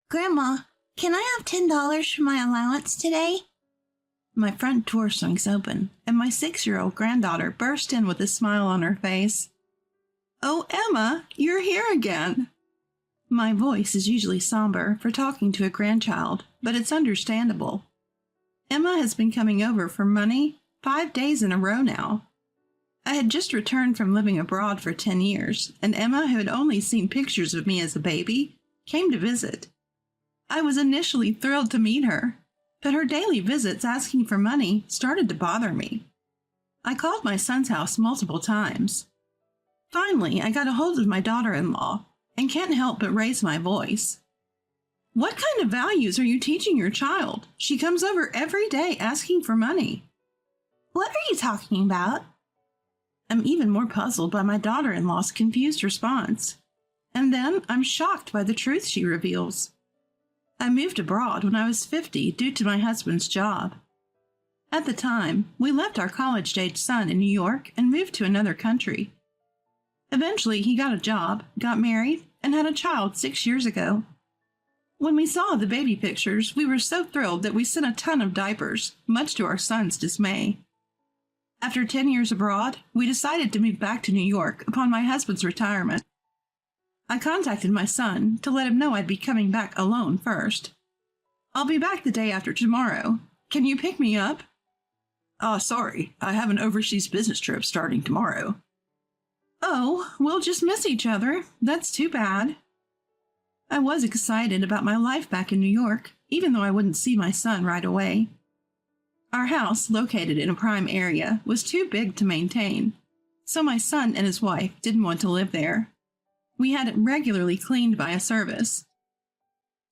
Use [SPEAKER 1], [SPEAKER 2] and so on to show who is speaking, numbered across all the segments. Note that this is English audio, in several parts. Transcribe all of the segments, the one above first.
[SPEAKER 1] Grandma, can I have $10 for my allowance today? My front door swings open, and my 6-year-old granddaughter burst in with a smile on her face. Oh, Emma, you're here again. My voice is usually somber for talking to a grandchild, but it's understandable. Emma has been coming over for money 5 days in a row now. I had just returned from living abroad for 10 years, and Emma, who had only seen pictures of me as a baby, came to visit. I was initially thrilled to meet her, but her daily visits asking for money started to bother me. I called my son's house multiple times. Finally, I got a hold of my daughter-in-law and can't help but raise my voice. What kind of values are you teaching your child? She comes over every day asking for money. What are you talking about? I'm even more puzzled by my daughter-in-law's confused response. And then I'm shocked by the truth she reveals. I moved abroad when I was 50 due to my husband's job. At the time, we left our college-age son in New York and moved to another country. Eventually, he got a job, got married, and had a child 6 years ago. When we saw the baby pictures, we were so thrilled that we sent a ton of diapers, much to our son's dismay. After 10 years abroad, we decided to move back to New York upon my husband's retirement. I contacted my son to let him know I'd be coming back alone first. I'll be back the day after tomorrow. Can you pick me up? Sorry, I have an overseas business trip starting tomorrow. Oh, we'll just miss each other. That's too bad. I was excited about my life back in New York, even though I wouldn't see my son right away. Our house, located in a prime area, was too big to maintain, so my son and his wife didn't want to live there. We had it regularly cleaned by a service.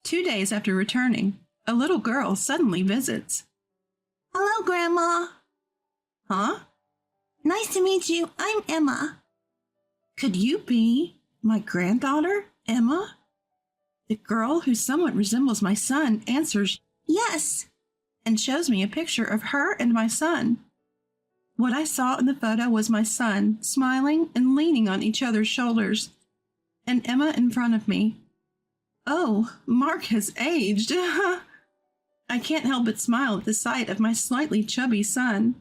[SPEAKER 1] 2 days after returning, a little girl suddenly visits. Hello, Grandma. Huh? Nice to meet you. I'm Emma. Could you be my granddaughter, Emma? The girl, who somewhat resembles my son, answers yes, and shows me a picture of her and my son. What I saw in the photo was my son smiling and leaning on each other's shoulders, and Emma in front of me. Oh, Mark has aged. I can't help but smile at the sight of my slightly chubby son.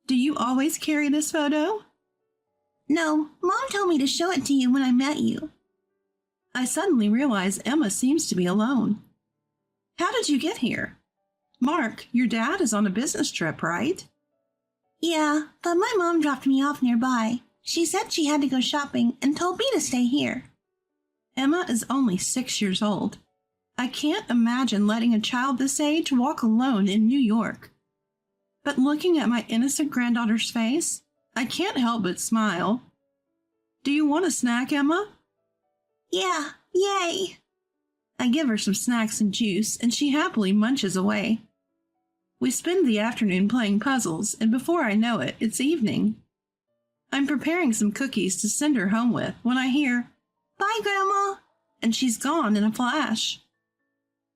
[SPEAKER 1] Do you always carry this photo? No, Mom told me to show it to you when I met you. I suddenly realize Emma seems to be alone. How did you get here? Mark, your dad is on a business trip, right? Yeah, but my mom dropped me off nearby. She said she had to go shopping and told me to stay here. Emma is only 6 years old. I can't imagine letting a child this age walk alone in New York. But looking at my innocent granddaughter's face, I can't help but smile. Do you want a snack, Emma? Yeah, yay! I give her some snacks and juice, and she happily munches away. We spend the afternoon playing puzzles, and before I know it, it's evening. I'm preparing some cookies to send her home with when I hear, "Bye, Grandma," and she's gone in a flash.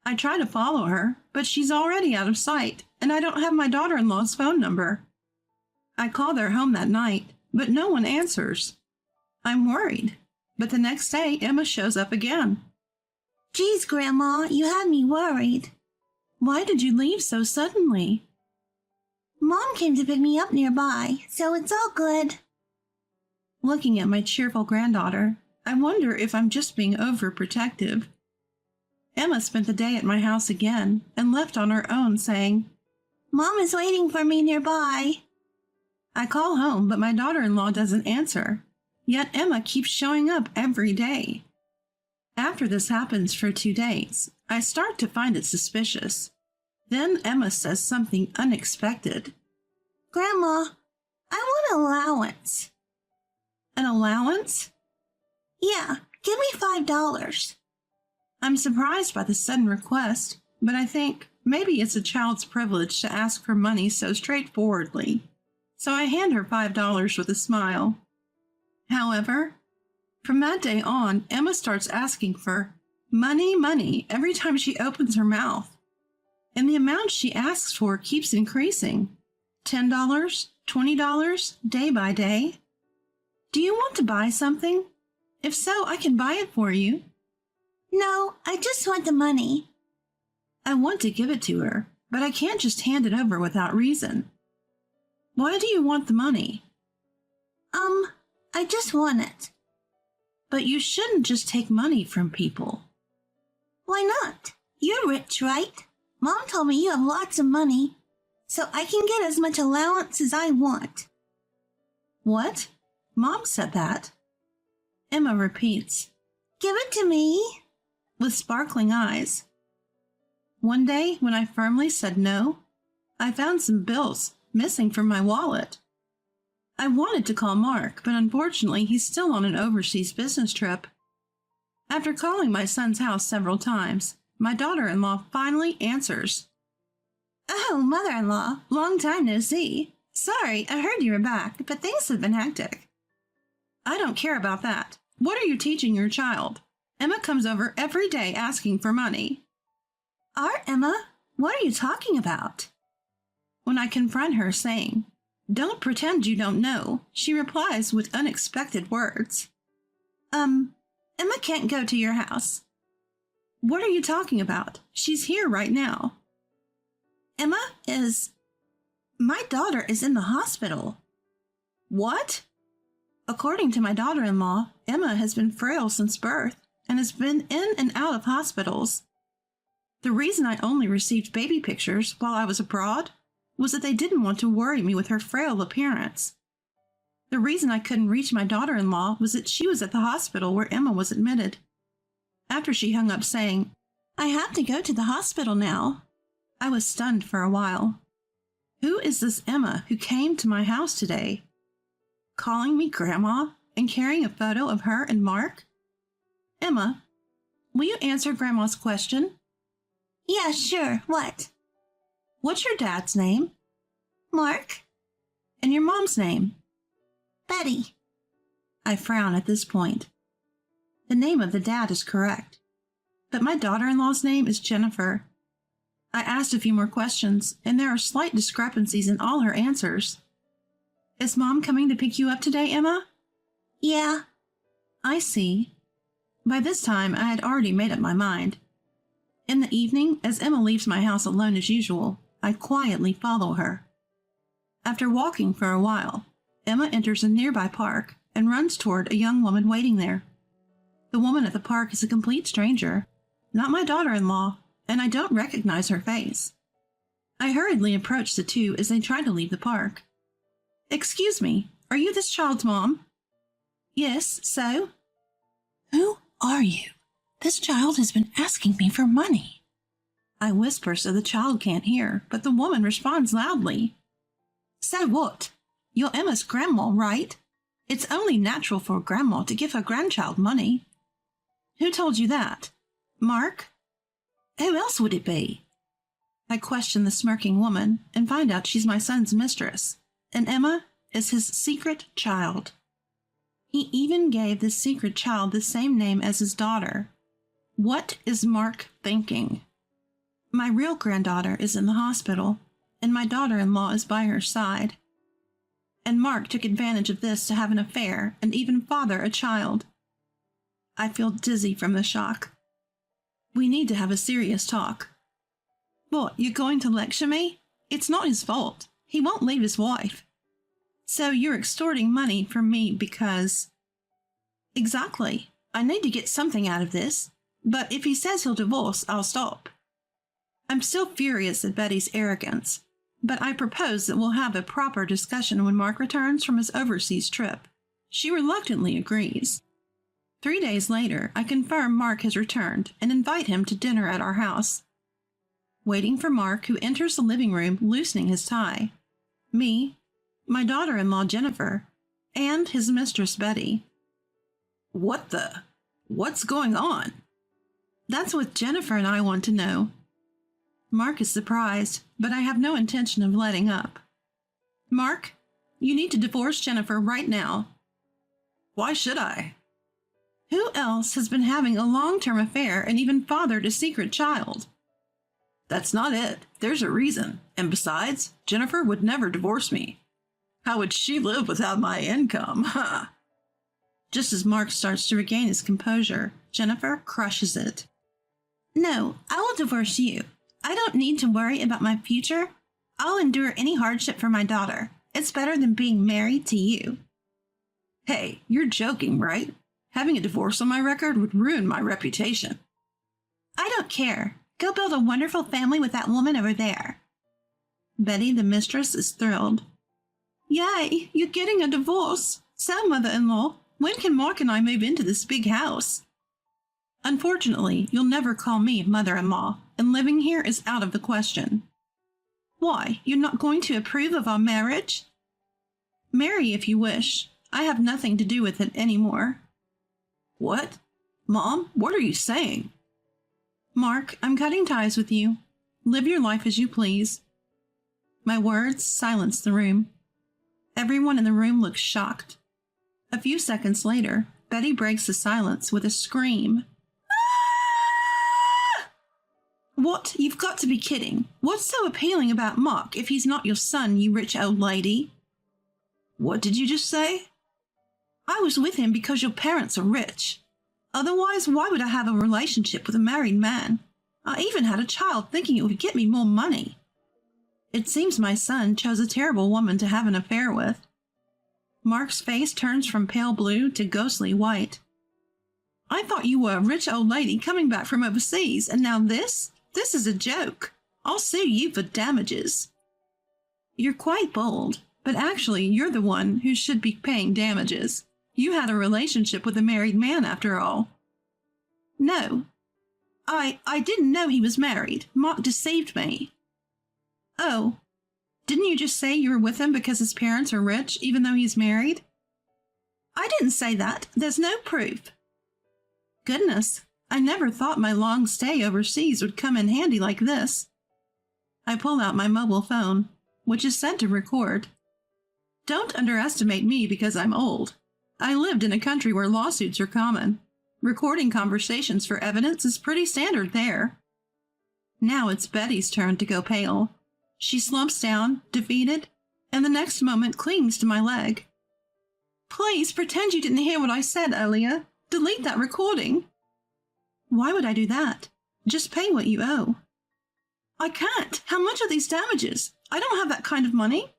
[SPEAKER 1] I try to follow her, but she's already out of sight, and I don't have my daughter-in-law's phone number. I call their home that night, but no one answers. I'm worried, but the next day Emma shows up again. Geez, Grandma, you had me worried. Why did you leave so suddenly? Mom came to pick me up nearby, so it's all good. Looking at my cheerful granddaughter, I wonder if I'm just being overprotective. Emma spent the day at my house again and left on her own, saying, "Mom is waiting for me nearby." I call home, but my daughter-in-law doesn't answer, yet Emma keeps showing up every day. After this happens for 2 days, I start to find it suspicious. Then Emma says something unexpected. "Grandma, I want an allowance." An allowance? Yeah, give me $5. I'm surprised by the sudden request, but I think maybe it's a child's privilege to ask for money so straightforwardly. So I hand her $5 with a smile. However, from that day on, Emma starts asking for money every time she opens her mouth. And the amount she asks for keeps increasing. $10, $20, day by day. Do you want to buy something? If so, I can buy it for you. No, I just want the money. I want to give it to her, but I can't just hand it over without reason. Why do you want the money? I just want it. But you shouldn't just take money from people. Why not? You're rich, right? Mom told me you have lots of money, so I can get as much allowance as I want. What? Mom said that. Emma repeats, Give it to me, with sparkling eyes. One day, when I firmly said no, I found some bills missing from my wallet. I wanted to call Mark, but unfortunately he's still on an overseas business trip. After calling my son's house several times, my daughter-in-law finally answers. Oh, mother-in-law, long time no see. Sorry, I heard you were back, but things have been hectic. I don't care about that. What are you teaching your child? Emma comes over every day asking for money. Our Emma? What are you talking about? When I confront her saying, Don't pretend you don't know, she replies with unexpected words. Emma can't go to your house. What are you talking about? She's here right now. My daughter is in the hospital. What? According to my daughter-in-law, Emma has been frail since birth and has been in and out of hospitals. The reason I only received baby pictures while I was abroad was that they didn't want to worry me with her frail appearance. The reason I couldn't reach my daughter-in-law was that she was at the hospital where Emma was admitted. After she hung up saying, I have to go to the hospital now, I was stunned for a while. Who is this Emma who came to my house today? Calling me Grandma and carrying a photo of her and Mark? Emma, will you answer Grandma's question? Yeah, sure. What? What's your dad's name? Mark. And your mom's name? Betty. I frown at this point. The name of the dad is correct, but my daughter-in-law's name is Jennifer. I asked a few more questions, and there are slight discrepancies in all her answers. Is Mom coming to pick you up today, Emma? Yeah. I see. By this time, I had already made up my mind. In the evening, as Emma leaves my house alone as usual, I quietly follow her. After walking for a while, Emma enters a nearby park and runs toward a young woman waiting there. The woman at the park is a complete stranger, not my daughter-in-law, and I don't recognize her face. I hurriedly approach the two as they try to leave the park. Excuse me, are you this child's mom? Yes, so? Who are you? This child has been asking me for money. I whisper so the child can't hear, but the woman responds loudly. So what? You're Emma's grandma, right? It's only natural for a grandma to give her grandchild money. Who told you that? Mark? Who else would it be? I question the smirking woman and find out she's my son's mistress, and Emma is his secret child. He even gave this secret child the same name as his daughter. What is Mark thinking? My real granddaughter is in the hospital, and my daughter-in-law is by her side. And Mark took advantage of this to have an affair and even father a child. I feel dizzy from the shock. We need to have a serious talk. What, you're going to lecture me? It's not his fault. He won't leave his wife. So you're extorting money from me because... Exactly. I need to get something out of this, but if he says he'll divorce, I'll stop. I'm still furious at Betty's arrogance, but I propose that we'll have a proper discussion when Mark returns from his overseas trip. She reluctantly agrees. 3 days later, I confirm Mark has returned and invite him to dinner at our house. Waiting for Mark, who enters the living room loosening his tie. Me, my daughter-in-law Jennifer, and his mistress Betty. What's going on? That's what Jennifer and I want to know. Mark is surprised, but I have no intention of letting up. Mark, you need to divorce Jennifer right now. Why should I? Who else has been having a long-term affair and even fathered a secret child? That's not it. There's a reason. And besides, Jennifer would never divorce me. How would she live without my income? Just as Mark starts to regain his composure, Jennifer crushes it. No, I will divorce you. I don't need to worry about my future. I'll endure any hardship for my daughter. It's better than being married to you. Hey, you're joking, right? Having a divorce on my record would ruin my reputation. I don't care. Go build a wonderful family with that woman over there. Betty, the mistress, is thrilled. Yay, you're getting a divorce. So, mother-in-law, when can Mark and I move into this big house? Unfortunately, you'll never call me mother-in-law, and living here is out of the question. Why, you're not going to approve of our marriage? Marry if you wish. I have nothing to do with it anymore. What? Mom, what are you saying? Mark, I'm cutting ties with you. Live your life as you please. My words silenced the room. Everyone in the room looks shocked. A few seconds later, Betty breaks the silence with a scream. Ah! What? You've got to be kidding. What's so appealing about Mark if he's not your son, you rich old lady? What did you just say? I was with him because your parents are rich. Otherwise, why would I have a relationship with a married man? I even had a child thinking it would get me more money. It seems my son chose a terrible woman to have an affair with. Mark's face turns from pale blue to ghostly white. I thought you were a rich old lady coming back from overseas, and now this? This is a joke. I'll sue you for damages. You're quite bold, but actually you're the one who should be paying damages. You had a relationship with a married man after all. No. I didn't know he was married. Mark deceived me. Oh, didn't you just say you were with him because his parents are rich, even though he's married? I didn't say that. There's no proof. Goodness, I never thought my long stay overseas would come in handy like this. I pull out my mobile phone, which is set to record. Don't underestimate me because I'm old. I lived in a country where lawsuits are common. Recording conversations for evidence is pretty standard there. Now it's Betty's turn to go pale. She slumps down, defeated, and the next moment clings to my leg. Please pretend you didn't hear what I said earlier. Delete that recording. Why would I do that? Just pay what you owe. I can't. How much are these damages? I don't have that kind of money.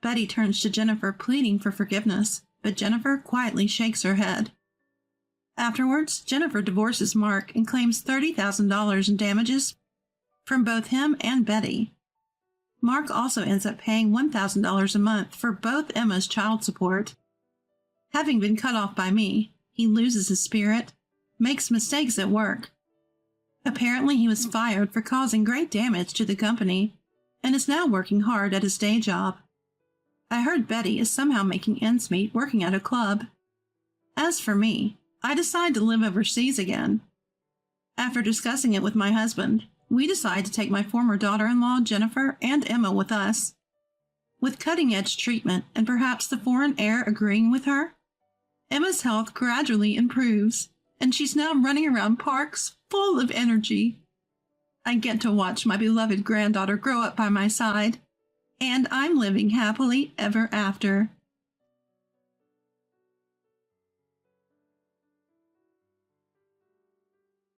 [SPEAKER 1] Betty turns to Jennifer, pleading for forgiveness, but Jennifer quietly shakes her head. Afterwards, Jennifer divorces Mark and claims $30,000 in damages from both him and Betty. Mark also ends up paying $1,000 a month for both Emma's child support. Having been cut off by me, he loses his spirit, makes mistakes at work. Apparently he was fired for causing great damage to the company and is now working hard at his day job. I heard Betty is somehow making ends meet working at a club. As for me, I decide to live overseas again. After discussing it with my husband, we decide to take my former daughter-in-law, Jennifer, and Emma with us. With cutting-edge treatment and perhaps the foreign air agreeing with her, Emma's health gradually improves, and she's now running around parks full of energy. I get to watch my beloved granddaughter grow up by my side, and I'm living happily ever after.